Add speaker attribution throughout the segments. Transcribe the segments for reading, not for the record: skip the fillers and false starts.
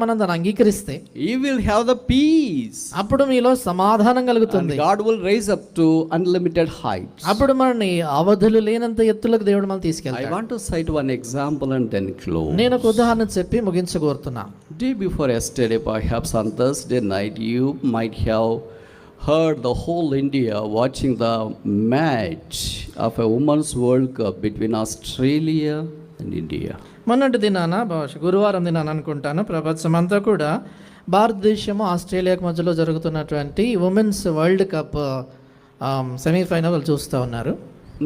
Speaker 1: మనం దాన్ని అంగీకరిస్తే
Speaker 2: you will have the peace.
Speaker 1: అప్పుడు మీలో సమాధానం కలుగుతుంది.
Speaker 2: And God will raise up to unlimited heights.
Speaker 1: అప్పుడు మనని అవధులు లేనంత ఎత్తులకు దేవుడు మనం
Speaker 2: I
Speaker 1: తీసుకెళ్తాడు.
Speaker 2: want to cite one example and then close.
Speaker 1: నేను ఒక ఉదాహరణ చెప్పి ముగించగోరుతున్నా.
Speaker 2: Day before yesterday, perhaps on Thursday night, you might have heard the whole India watching the match of a Women's World Cup between Australia and India.
Speaker 1: మొన్నటి దినాన బహుశా గురువారం దినాన అనుకుంటాను, ప్రపంచం అంతా కూడా భారతదేశము ఆస్ట్రేలియాకు మధ్యలో జరుగుతున్నటువంటి ఉమెన్స్ వరల్డ్ కప్ సెమీఫైనల్ చూస్తూ ఉన్నారు.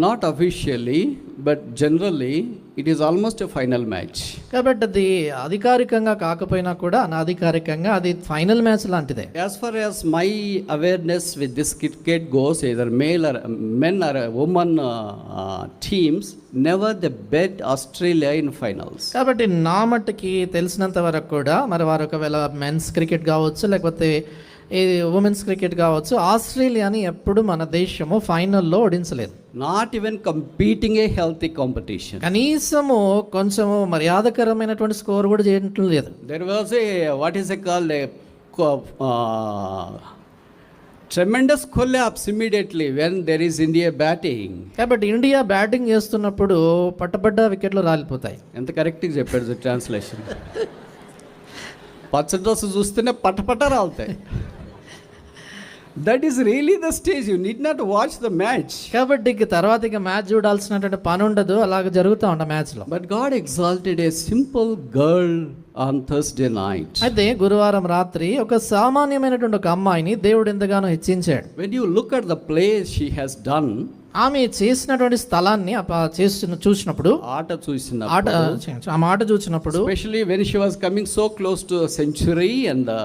Speaker 2: Not officially, but generally, it is almost a final match.
Speaker 1: కాబట్టి అది అధికారికంగా కాకపోయినా కూడా అనధికారికంగా అది ఫైనల్ మ్యాచ్ లాంటిదే.
Speaker 2: As far as my awareness with this cricket goes, either male or men or women teams, never they bet Australia in finals.
Speaker 1: కాబట్టి నా మట్టుకి తెలిసినంత వరకు కూడా మరి వారు ఒకవేళ మెన్స్ క్రికెట్ కావచ్చు లేకపోతే ఈ ఉమెన్స్ క్రికెట్ కావచ్చు, ఆస్ట్రేలియాని ఎప్పుడు మన దేశము ఫైనల్లో ఓడించలేదు.
Speaker 2: Not even competing a healthy competition.
Speaker 1: కనీసము కొంచెము మర్యాదకరమైనటువంటి స్కోర్ కూడా చేయటం లేదు.
Speaker 2: There was a, what is it called, a tremendous collapse immediately when there is India batting.
Speaker 1: కాబట్టి ఇండియా బ్యాటింగ్ చేస్తున్నప్పుడు పట్టపడ్డ వికెట్లు రాలిపోతాయి.
Speaker 2: ఎంత కరెక్ట్గా చెప్పాడు ట్రాన్స్లేషన్. పచ్చ డ్రెస్ చూస్తేనే పట్టపట్ట రాలుతాయి. That is really the stage. You need not watch the match.
Speaker 1: కాబట్టి ఇక తర్వాత ఇక మ్యాచ్ చూడాల్సినటువంటి పని ఉండదు, అలాగ జరుగుతూ ఉంటా మ్యాచ్లో.
Speaker 2: But God exalted a simple girl on Thursday night.
Speaker 1: అయితే గురువారం రాత్రి ఒక సామాన్యమైనటువంటి ఒక అమ్మాయిని దేవుడు ఎంతగానో హెచ్చించాడు.
Speaker 2: When you look at the play she has done,
Speaker 1: ఆమె చేసినటువంటి స్థలాన్ని చూసినప్పుడు ఆట చూసినప్పుడు
Speaker 2: especially when she was coming so close to a century and the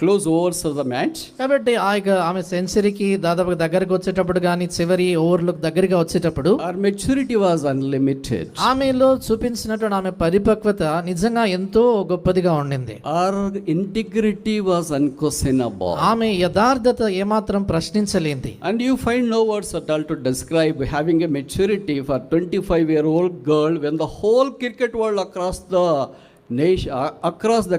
Speaker 2: close overs of the match,
Speaker 1: కాబట్టి ఆమె సెంచరీకి దాదాపు దగ్గరికి వచ్చేటప్పుడు కానీ చివరి ఓవర్లకు దగ్గరగా వచ్చేటప్పుడు
Speaker 2: her maturity was unlimited.
Speaker 1: ఆమెలో చూపించినటువంటి ఆమె పరిపక్వత నిజంగా ఎంతో గొప్పదిగా ఉండింది.
Speaker 2: Her integrity was unquestionable.
Speaker 1: ఆమె యథార్థత ఏమాత్రం ప్రశ్నించలేంది.
Speaker 2: And you find no words at all to describe having a maturity for 25-year-old girl when the whole cricket world across the nation, across the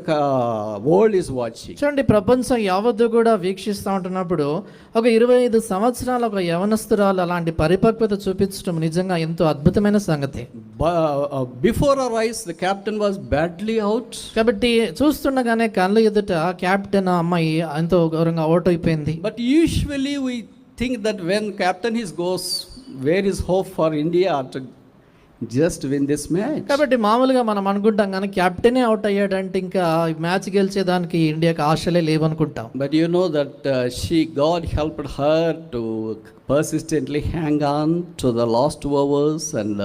Speaker 2: world is watching.
Speaker 1: చూడండి, ప్రపంచం యావత్తు కూడా వీక్షిస్తూ ఉంటున్నప్పుడు ఒక 25 సంవత్సరాల ఒక యవనస్తురాలు అలాంటి పరిపక్వత చూపించడం నిజంగా ఎంతో అద్భుతమైన సంగతి.
Speaker 2: Before her eyes the captain was badly out.
Speaker 1: కాబట్టి చూస్తుండగానే కళ్ళ ఎదుట కెప్టెన్ అమ్మాయి ఎంతో ఘోరంగా అవుట్ అయిపోయింది.
Speaker 2: But usually we think that when captain goes, where is hope for India to just win this match?
Speaker 1: కాబట్టి మామూలుగా మనం అనుకుంటాం కానీ కెప్టెనే అవుట్ అయ్యాడంటే ఇంకా మ్యాచ్ గెలిచేదానికి ఇండియాకి ఆశలే లేవనుకుంటాం.
Speaker 2: But you know that God helped her to persistently hang on to the last overs and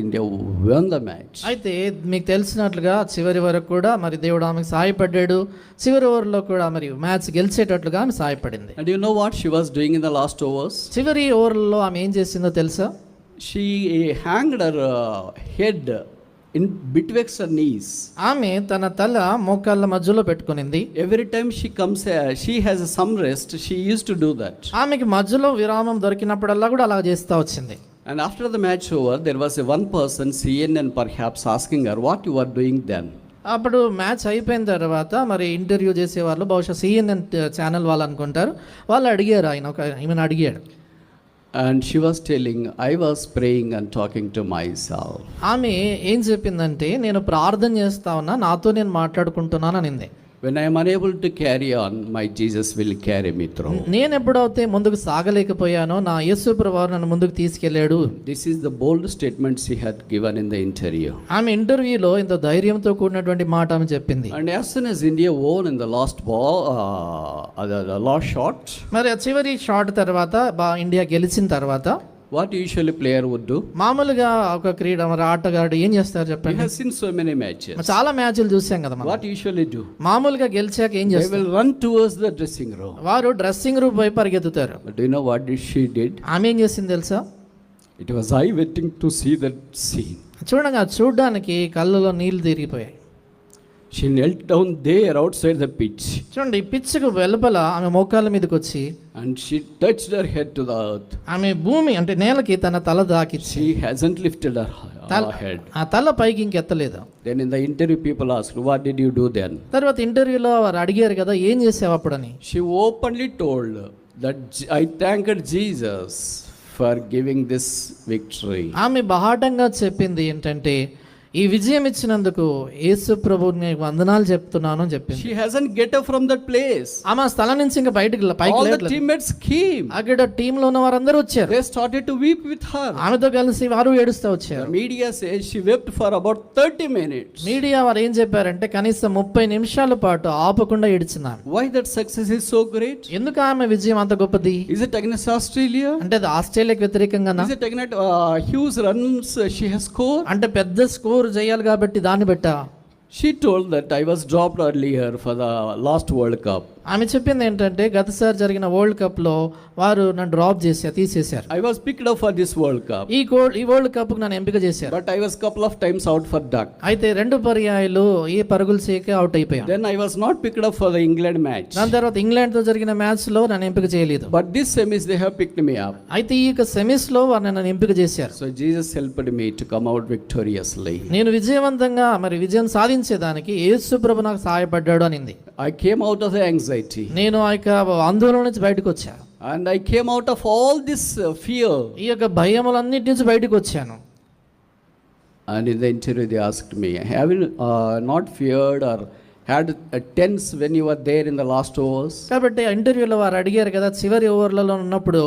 Speaker 2: India won the match.
Speaker 1: అయితే మీకు తెలిసినట్లుగా చివరి వరకు కూడా మరి దేవుడు ఆమెకు సహాయపడ్డాడు. చివరి ఓవర్లో కూడా మరి మ్యాచ్ గెలిచేటట్లుగా ఆమె సహాయపడింది.
Speaker 2: And you know what she was doing in the last overs?
Speaker 1: చివరి ఓవర్లో ఆమె ఏం చేసిందో తెలుసా?
Speaker 2: She hanged her head in betwixt her knees.
Speaker 1: ఆమె తన తల మోకాళ్ళ మధ్యలో పెట్టుకునింది.
Speaker 2: Every time she comes, she has some rest. She used to do that.
Speaker 1: ఆమెకి మధ్యలో విరామం దొరికినప్పుడల్లా కూడా అలా చేస్తూ వచ్చింది.
Speaker 2: And after the match over, there was one person, CNN perhaps, asking her, what you are doing then?
Speaker 1: అప్పుడు match అయిపోయిన తర్వాత మరి ఇంటర్వ్యూ చేసేవాళ్ళు, బహుశా CNN ఛానల్ వాళ్ళు అనుకుంటారు, వాళ్ళు అడిగారు, ఈమెను అడిగాడు.
Speaker 2: And she was telling, I was praying and talking to myself.
Speaker 1: ఆమె ఏం చెప్పిందంటే, నేను ప్రార్థన చేస్తా ఉన్నా, నాతో నేను మాట్లాడుకుంటున్నాను అనింది.
Speaker 2: When I am unable to carry on, my Jesus will carry me through.
Speaker 1: నేను ఎప్పుడైతే ముందుకు సాగలేకపోయానో నా యేసు ప్రభువు నన్ను ముందుకు తీసుకెళ్ళాడు.
Speaker 2: This is the bold statement she had given in the interview.
Speaker 1: ఆమె ఇంటర్వ్యూలో ఇంత ధైర్యంతో కూడినటువంటి మాట ఆమె చెప్పింది.
Speaker 2: And as soon as India won in the last ball, the last shot,
Speaker 1: మరి చివరి షాట్ తర్వాత ఇండియా గెలిచిన తర్వాత
Speaker 2: what usually player would do?
Speaker 1: మామూలుగా ఒక ఆటగాడు ఏం చేస్తారు చెప్పండి?
Speaker 2: We have seen so many matches.
Speaker 1: చాలా మ్యాచ్లు చూసాం కదా మనం.
Speaker 2: What usually do?
Speaker 1: మామూలుగా గెలిచాక ఏం చేస్తారు?
Speaker 2: They will run towards the dressing room.
Speaker 1: వారు డ్రెస్సింగ్ రూమ్ వైపు పరిగెత్తుతారు.
Speaker 2: But do you know what she did?
Speaker 1: ఆమె ఏం చేసింది తెలుసా?
Speaker 2: It was eye wetting to see that scene.
Speaker 1: చూడడానికి కళ్ళలో నీళ్లు తిరిగిపోయాయి.
Speaker 2: She knelt down there outside the pitch
Speaker 1: చూడండి, ఈ పిచ్చుకు వెలుపల ఆమె మోకాళ్ళ మీదకి వచ్చి
Speaker 2: and she touched her head to the earth.
Speaker 1: ఆమె భూమి అంటే నేలకి తన తల దాకిచ్చి
Speaker 2: She hasn't lifted her head.
Speaker 1: ఆ తల పైకి ఇంకెత్తలేదు.
Speaker 2: Then in the interview, people asked, "What did you do then?"
Speaker 1: తర్వాత ఇంటర్వ్యూలో వారు అడిగారు కదా, ఏం చేసావు అప్పుడని.
Speaker 2: She openly told that I thanked Jesus for giving this victory.
Speaker 1: ఆమె బహాటంగా చెప్పింది ఏంటంటే, ఈ విజయం ఇచ్చినందుకు యేసు ప్రభువుని వందనాలు చెప్తున్నాను అని చెప్పింది.
Speaker 2: She hasn't get up from that place.
Speaker 1: ఆమె ఆ స్థలం నుంచి ఇంకా పైకి
Speaker 2: All the
Speaker 1: లేవలేదు.
Speaker 2: teammates came.
Speaker 1: అక్కడ టీంలో ఉన్న వారందరూ వచ్చారు.
Speaker 2: They started to weep with her.
Speaker 1: ఆమెతో కలిసి వారు ఏడుస్తూ
Speaker 2: The
Speaker 1: వచ్చారు.
Speaker 2: media says she wept for about 30 minutes.
Speaker 1: Media వారు ఏం చెప్పారంటే కనీసం 30 నిమిషాల పాటు ఆపకుండా ఏడ్చినారు.
Speaker 2: Why that success is so great?
Speaker 1: ఎందుకు ఆమె విజయం అంత గొప్పది?
Speaker 2: Is it against Australia?
Speaker 1: అంటే అది ఆస్ట్రేలియాకి వ్యతిరేకంగానా?
Speaker 2: Is it against huge runs she has scored?
Speaker 1: అంటే పెద్ద స్కోర్ చేయాలి కాబట్టి దాన్ని బట్టా?
Speaker 2: She told that I was dropped earlier for the last World Cup.
Speaker 1: ఆమె చెప్పింది ఏంటంటే గతసారి జరిగిన వరల్డ్ కప్ లో వారు నన్ను డ్రాప్ తీసేశారు.
Speaker 2: I was picked up for this World Cup.
Speaker 1: ఈ వరల్డ్ కప్ కు నన్ను ఎంపిక చేశారు.
Speaker 2: But I was couple of times out for duck.
Speaker 1: అయితే 2 పర్యాయాలు ఈ పరుగులు చేయక అవుట్ అయిపోయాను.
Speaker 2: Then I was not picked up for the England match.
Speaker 1: దాని తర్వాత ఇంగ్లాండ్ తో జరిగిన మ్యాచ్ లో నన్ను ఎంపిక చేయలేదు.
Speaker 2: But this semis they have picked me up.
Speaker 1: అయితే ఈ సెమీస్ లో వారు నన్ను ఎంపిక చేశారు.
Speaker 2: So Jesus helped me to come out victoriously.
Speaker 1: నేను విజయవంతంగా విజయం సాధించేదానికి యేసు ప్రభు నాకు సహాయపడ్డాడు అనింది.
Speaker 2: I came out of the anxiety.
Speaker 1: నేను ఆ యొక్క ఆందోళన నుంచి బయటకు వచ్చాను.
Speaker 2: And I came out of all this fear.
Speaker 1: ఈ యొక్క భయములన్నిటి నుంచి బయటకు వచ్చాను.
Speaker 2: And in the interview they asked me, have you not feared or had a tense when you were there in the last overs?
Speaker 1: కాబట్టి ఇంటర్వ్యూలో వారు అడిగారు కదా, చివరి ఓవర్లలో ఉన్నప్పుడు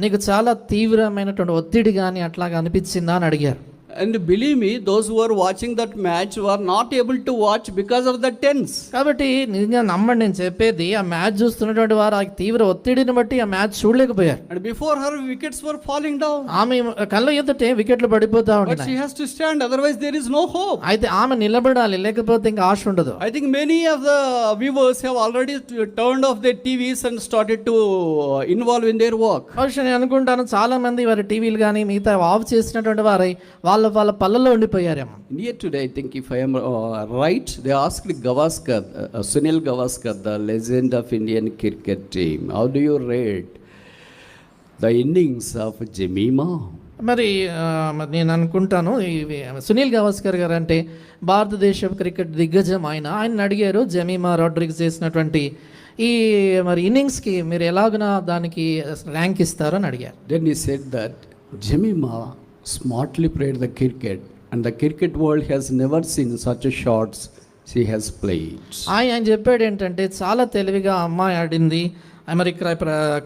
Speaker 1: నీకు చాలా తీవ్రమైనటువంటి ఒత్తిడి కానీ అట్లాగా అనిపించిందా అని అడిగారు.
Speaker 2: And believe me, those who were watching that match were not able to watch because of the tense.
Speaker 1: కాబట్టి నిజంగా నమ్మండి, నేను చెప్పేది, ఆ మ్యాచ్ చూస్తున్నటువంటి వారు ఆ తీవ్ర ఒత్తిడిని బట్టి ఆ match చూడలేకపోయారు.
Speaker 2: And before her wickets were falling down.
Speaker 1: ఆమె కళ్ళ ఎదుటే వికెట్లు పడిపోతా
Speaker 2: But she
Speaker 1: ఉన్నాయి.
Speaker 2: has to stand, otherwise there is no hope.
Speaker 1: అయితే ఆమె నిలబడాలి, లేకపోతే ఇంకా ఆశ ఉండదు.
Speaker 2: I think many of the viewers have already turned off their TVs and started to involve in their work.
Speaker 1: బహుశా నేను అనుకుంటాను చాలా మంది వారి టీవీలు కానీ మిగతా ఆఫ్ చేసినటువంటి వారై వాళ్ళ పళ్ళలో ఉండిపోయారేమో.
Speaker 2: Near today, I think if I am right, they asked Gavaskar, Sunil Gavaskar, the legend of Indian cricket team, how do you rate the innings of Jemima?
Speaker 1: మరి నేను అనుకుంటాను సునీల్ గవాస్కర్ గారు అంటే భారతదేశ క్రికెట్ దిగ్గజం. ఆయన అడిగారు జమీమా రోడ్రిగ్స్ చేసినటువంటి ఈ ఇన్నింగ్స్కి మీరు ఎలాగునా దానికి ర్యాంక్ ఇస్తారు అని అడిగారు.
Speaker 2: Then he said that Jemima smartly played the cricket and the cricket world has never seen such a shots she has played.
Speaker 1: ఆయన చెప్పాడు ఏంటంటే చాలా తెలివిగా అమ్మాయి ఆడింది, మరి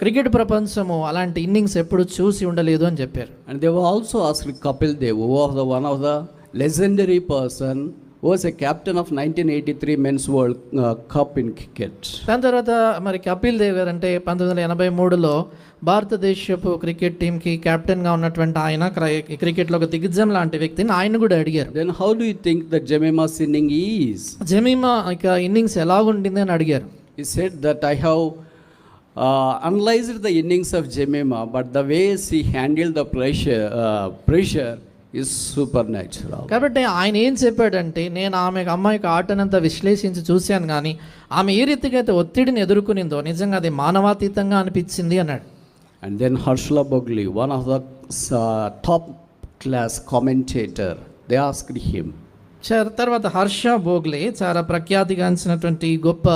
Speaker 1: క్రికెట్ ప్రపంచము అలాంటి ఇన్నింగ్స్ ఎప్పుడు చూసి ఉండలేదు అని చెప్పారు.
Speaker 2: And they were also asked Kapil Dev, who was one of the legendary person who was a captain of 1983 Men's World Cup in cricket.
Speaker 1: దాని తర్వాత కపిల్ దేవ్ గారు అంటే 1983లో భారతదేశపు క్రికెట్ టీంకి కెప్టెన్గా ఉన్నటువంటి ఆయన క్రికెట్లో ఒక దిగ్గజం లాంటి వ్యక్తిని ఆయన కూడా అడిగారు.
Speaker 2: Then how do you think that Jemima's inning is?
Speaker 1: Jemimah innings ఎలా ఉండింది అని అడిగారు.
Speaker 2: He said that I have analyzed the innings of Jemima, but the way she handled the pressure is supernatural.
Speaker 1: కాబట్టి ఆయన ఏం చెప్పాడంటే, నేను అమ్మాయికి ఆటనంతా విశ్లేషించి చూశాను కానీ ఆమె ఏ రీతిగా అయితే ఒత్తిడిని ఎదుర్కొనిందో నిజంగా అది మానవాతీతంగా అనిపించింది అన్నాడు.
Speaker 2: And then Harshla Bogli, one of the top class commentator, they asked him.
Speaker 1: తర్వాత హర్ష బోగ్లే చాలా ప్రఖ్యాతిగాంచినటువంటి గొప్ప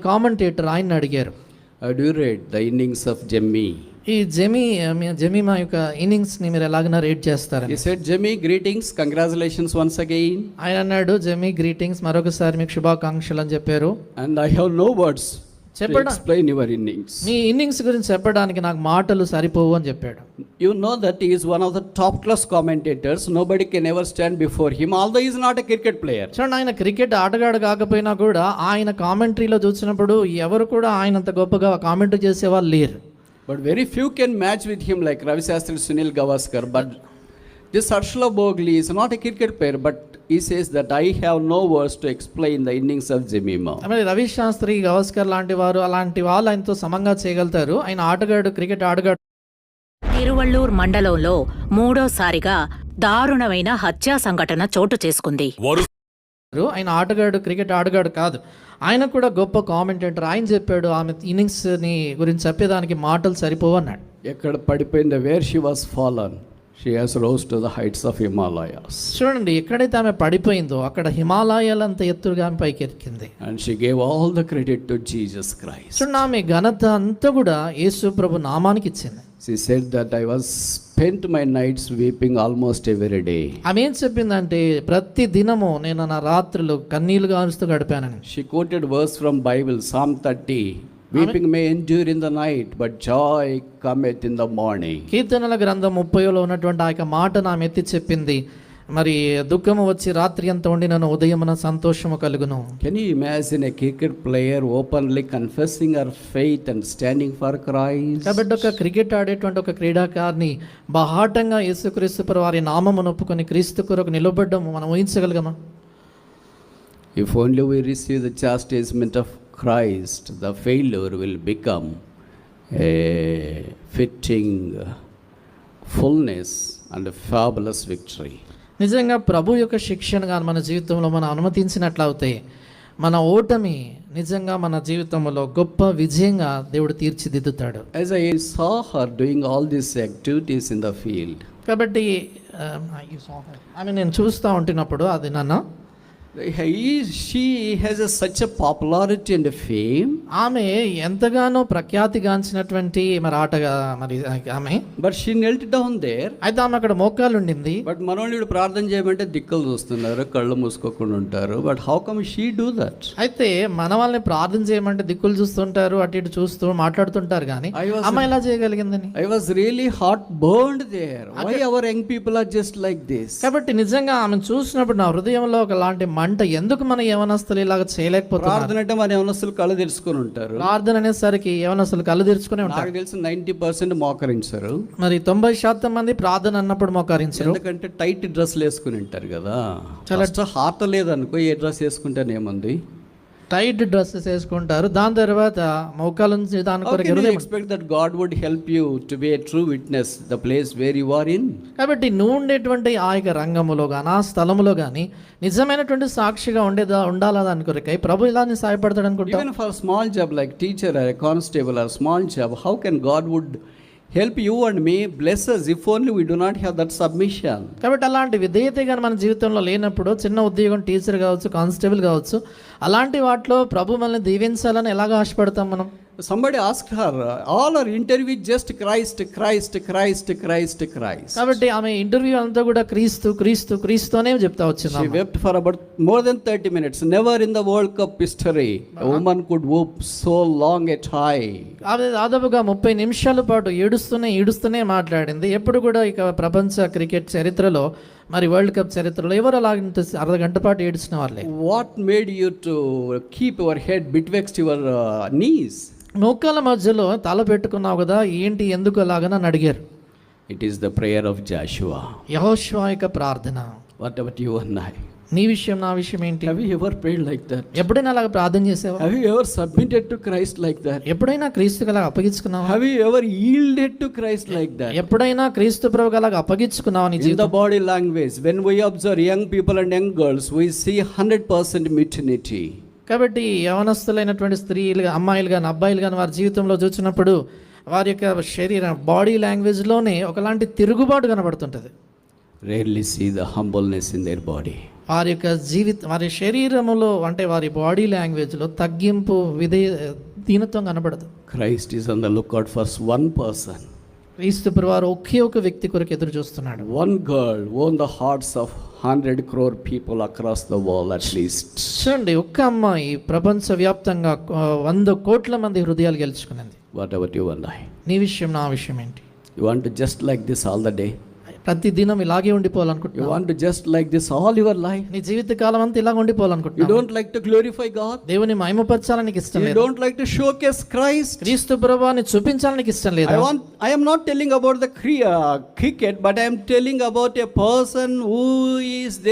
Speaker 1: కామెంటేటర్ ఆయన అడిగారు,
Speaker 2: How do you rate the innings of Jemmy?
Speaker 1: ఈ జమీమా యొక్క ఇన్నింగ్స్ని మీరు ఎలాగైనా రేట్ చేస్తారు?
Speaker 2: He said, Jemmy, greetings, congratulations once again.
Speaker 1: ఆయన అన్నాడు, జమీ గ్రీటింగ్స్, మరొకసారి మీకు శుభాకాంక్షలు అని చెప్పారు.
Speaker 2: And I have no words to explain your innings.
Speaker 1: Me innings గురించి చెప్పడానికి నాకు మాటలు సరిపోవు అని చెప్పాడు.
Speaker 2: You know that he is one of the top class commentators. Nobody can ever stand before him, although he is not a cricket player.
Speaker 1: చూడండి, ఆయన cricket ఆటగాడు కాకపోయినా కూడా ఆయన కామెంటరీలో చూసినప్పుడు ఎవరు కూడా ఆయనంత గొప్పగా కామెంటరీ చేసేవాళ్ళు లేరు.
Speaker 2: But very few can match with him like Ravi Shastri, Sunil Gavaskar. But this Harshla Bogli is not a cricket player, but he says that I have no words to explain the innings of Jemima.
Speaker 1: Ravi Sastry, Gavaskar లాంటి వారు అలాంటి వాళ్ళు ఆయనతో సమంగా చేయగలుగుతారు. ఆయన ఆటగాడు, cricket ఆటగాడు.
Speaker 3: తిరువళ్ళూర్ మండలంలో మూడోసారిగా దారుణమైన హత్యా సంఘటన చోటు చేసుకుంది.
Speaker 1: ఆయన ఆటగాడు, క్రికెట్ ఆటగాడు కాదు, ఆయన కూడా గొప్ప కామెంటేటర్. ఆయన చెప్పాడు ఆమె ఇన్నింగ్స్ని గురించి చెప్పేదానికి మాటలు సరిపోవు అన్నాడు.
Speaker 2: ఎక్కడ పడిపోయిందో, where she was fallen she has rose to the heights of Himalayas.
Speaker 1: చూడండి, ఎక్కడైతే ఆమె పడిపోయిందో అక్కడ హిమాలయాలంత ఎత్తుగా ఆమె పైకి ఎక్కింది.
Speaker 2: And she gave all the credit to Jesus Christ.
Speaker 1: చూడండి, ఆమె ఘనత అంతా కూడా యేసు ప్రభు నామానికి ఇచ్చింది.
Speaker 2: She said that I was spent my nights weeping almost every day.
Speaker 1: ఆమె ఏం చెప్పిందంటే ప్రతి దినము నేను నా రాత్రులు కన్నీళ్లు గారుస్తూ గడిపానని.
Speaker 2: She quoted verse from Bible, Psalm 30. Weeping may endure in the night, but joy cometh in the morning.
Speaker 1: కీర్తనల గ్రంథం 30లో ఉన్నటువంటి ఆ యొక్క మాట ఆమె ఎత్తి చెప్పింది. మరి దుఃఖము వచ్చి రాత్రి అంతా ఉండి నన్ను ఉదయమున సంతోషము కలుగును.
Speaker 2: Can you imagine a cricket player openly confessing her faith and standing for Christ?
Speaker 1: కాబట్టి ఒక క్రికెట్ ఆడేటువంటి ఒక క్రీడాకారిని బహాటంగా యేసుక్రీస్తు ప్రభు వారి నామమును ఒప్పుకొని క్రీస్తు కొరకు నిలబడ్డం మనం ఊహించగలగమా?
Speaker 2: If only we receive the chastisement of Christ, the failure will become a fitting fullness and a fabulous victory.
Speaker 1: నిజంగా ప్రభు యొక్క శిక్షణ కానీ మన జీవితంలో మనం అనుమతించినట్లయితే మన ఓటమి నిజంగా మన జీవితంలో గొప్ప విజయంగా దేవుడు తీర్చిదిద్దుతాడు.
Speaker 2: As I saw her doing all these activities in the field,
Speaker 1: కాబట్టి ఆమె నేను చూస్తూ ఉంటున్నప్పుడు అది నాన్న
Speaker 2: she has such a popularity and a fame.
Speaker 1: ఆమె ఎంతగానో ప్రఖ్యాతిగాంచినటువంటి మరి ఆటగా మరి ఆమె.
Speaker 2: But she knelt down there.
Speaker 1: అయితే ఆమె అక్కడ మోకాలు ఉండింది.
Speaker 2: బట్ మనోళ్ళు ప్రార్థన చేయమంటే దిక్కులు చూస్తున్నారు, కళ్ళు మూసుకోకుండా ఉంటారు. But how come she do that?
Speaker 1: అయితే మన వాళ్ళని ప్రార్థన చేయమంటే దిక్కులు చూస్తుంటారు, అటు ఇటు చూస్తూ మాట్లాడుతుంటారు, కానీ అమ్మ ఎలా చేయగలిగిందని.
Speaker 2: I was really heart burned there. Why our young people are just like this?
Speaker 1: కాబట్టి నిజంగా ఆమెను చూసినప్పుడు నా హృదయంలో ఒకలాంటి మంట, ఎందుకు మన యవనస్తులు ఇలాగ చేయలేకపోతున్నారు?
Speaker 2: ప్రార్థన అంటే మన యవనస్తులు కళ్ళు తెరుచుకొని ఉంటారు.
Speaker 1: ప్రార్థన అనేసరికి యవనస్తులు కళ్ళు తెరుచుకునే ఉంటారు.
Speaker 2: నాకు తెలిసి 90% మోకరించారు.
Speaker 1: మరి 90% మంది ప్రార్థన అన్నప్పుడు మోకరించరు.
Speaker 2: ఎందుకంటే టైట్ డ్రెస్లు వేసుకుని ఉంటారు కదా. చాలా హార్ట్ లేదనుకో, ఏ డ్రెస్ వేసుకుంటేనేముంది,
Speaker 1: టైట్ డ్రెస్సెస్ వేసుకుంటారు. దాని తర్వాత మోకాలు నుంచి దాని కొరకు
Speaker 2: expect that God would help you to be a true witness the place where you are in.
Speaker 1: కాబట్టి నువ్వు ఉండేటువంటి ఆ యొక్క రంగములో కానీ ఆ స్థలములో కానీ నిజమైనటువంటి సాక్షిగా ఉండాలా దాని కొరకై ప్రభు ఇలా సహాయపడతాడు అనుకుంటా.
Speaker 2: Even for small job like teacher or constable or small job, how can God would help you and me, bless us if only we do not have that submission.
Speaker 1: కాబట్టి అలాంటి విధేయత కానీ మన జీవితంలో లేనప్పుడు చిన్న ఉద్యోగం, టీచర్ కావచ్చు, కానిస్టేబుల్ కావచ్చు, అలాంటి వాటిలో ప్రభు మనల్ని దీవించాలని ఎలాగ ఆశపడతాం మనం.
Speaker 2: Somebody asked her, all her interview just Christ, Christ, Christ, Christ, Christ.
Speaker 1: కాబట్టి ఆమె ఇంటర్వ్యూ అంతా కూడా క్రీస్తు క్రీస్తు క్రీస్తు అనే చెప్తా వచ్చింది.
Speaker 2: She wept for about more than 30 minutes. Never in the World Cup history a woman could weep so long a time.
Speaker 1: ఆమె దాదాపుగా 30 నిమిషాల పాటు ఏడుస్తూనే మాట్లాడింది. ఎప్పుడు కూడా ఇక ప్రపంచ క్రికెట్ చరిత్రలో, మరి వరల్డ్ కప్ చరిత్రలో ఎవరు అలాంటి అర్ధగంట పాటు ఏడ్చిన వాళ్ళే.
Speaker 2: What made you to keep your head betwixt your knees?
Speaker 1: మోకాల మధ్యలో తల పెట్టుకున్నావు కదా, ఏంటి, ఎందుకు అలాగా నన్ను అడిగారు.
Speaker 2: It is the prayer of Joshua.
Speaker 1: యెహోషువ యొక్క ప్రార్థన.
Speaker 2: What about you and I?
Speaker 1: నీ విషయం నా విషయం ఏంటి?
Speaker 2: Have you ever prayed like that?
Speaker 1: ఎప్పుడైనా అలాగ ప్రార్థన చేసావా?
Speaker 2: Have you ever submitted to Christ like that?
Speaker 1: ఎప్పుడైనా క్రీస్తుకి అలాగ అప్పగించుకున్నావా?
Speaker 2: Have you ever yielded to Christ like that?
Speaker 1: ఎప్పుడైనా క్రీస్తు ప్రభువుకి అలాగ అప్పగించుకున్నావా నీ
Speaker 2: In
Speaker 1: జీవితం?
Speaker 2: the body language, when we observe young people and young girls, we see 100% mutiny.
Speaker 1: కాబట్టి యవనస్తులైనటువంటి స్త్రీలు, అమ్మాయిలు కానీ అబ్బాయిలు కానీ వారి జీవితంలో చూసినప్పుడు వారి యొక్క శరీరం, బాడీ లాంగ్వేజ్లోనే ఒకలాంటి తిరుగుబాటు కనబడుతుంటుంది.
Speaker 2: Rarely see the humbleness in their body.
Speaker 1: వారి యొక్క వారి శరీరములో అంటే వారి బాడీ లాంగ్వేజ్లో తగ్గింపు, దీనత్వం కనబడదు.
Speaker 2: Christ is on the lookout for one person.
Speaker 1: క్రీస్తు ప్రభువారు ఒకే ఒక వ్యక్తి కొరకు ఎదురు చూస్తున్నాడు.
Speaker 2: One girl won the hearts of 100 crore people across the world at least.
Speaker 1: చూడండి, ఒక్క అమ్మాయి ప్రపంచ వ్యాప్తంగా 100 కోట్ల మంది హృదయాలు గెలుచుకున్నది.
Speaker 2: What about you and I?
Speaker 1: నీ విషయం నా విషయం ఏంటి?
Speaker 2: You want to just like this all the day?
Speaker 1: ప్రతి దినం ఇలాగే
Speaker 2: You
Speaker 1: ఉండిపోవాలనుకుంటున్నావు?
Speaker 2: want to just like this all your life?
Speaker 1: నీ జీవిత కాలం అంతా ఇలాగ
Speaker 2: You
Speaker 1: ఉండిపోవాలనుకుంటున్నావు?
Speaker 2: don't like to glorify God?
Speaker 1: దేవుని మహిమపరచాలని నీకు ఇష్టం
Speaker 2: You
Speaker 1: లేదు?
Speaker 2: don't like to showcase Christ?
Speaker 1: క్రీస్తు ప్రభువాన్ని చూపించాలని నీకు ఇష్టం లేదు?
Speaker 2: I am not telling about the cricket, but I am telling about a person who is there.